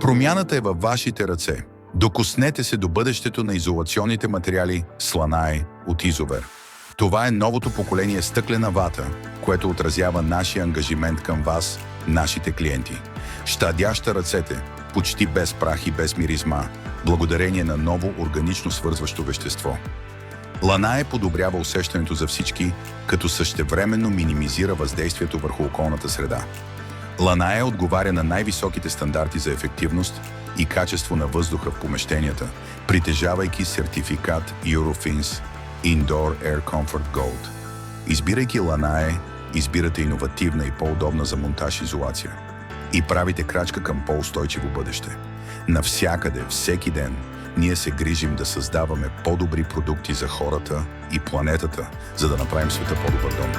Промяната е във вашите ръце. Докоснете се до бъдещето на изолационните материали Slanai от Isover. Това е новото поколение стъклена вата, което отразява нашия ангажимент към вас, нашите клиенти. Щадяща ръцете, почти без прах и без миризма, благодарение на ново органично свързващо вещество. Lanai подобрява усещането за всички, като същевременно минимизира въздействието върху околната среда. Lanai отговаря на най-високите стандарти за ефективност и качество на въздуха в помещенията, притежавайки сертификат Eurofins Indoor Air Comfort Gold. Избирайки Lanai, избирате иновативна и по-удобна за монтаж изолация и правите крачка към по-устойчиво бъдеще. Навсякъде, всеки ден, ние се грижим да създаваме по-добри продукти за хората и планетата, за да направим света по-добър дом.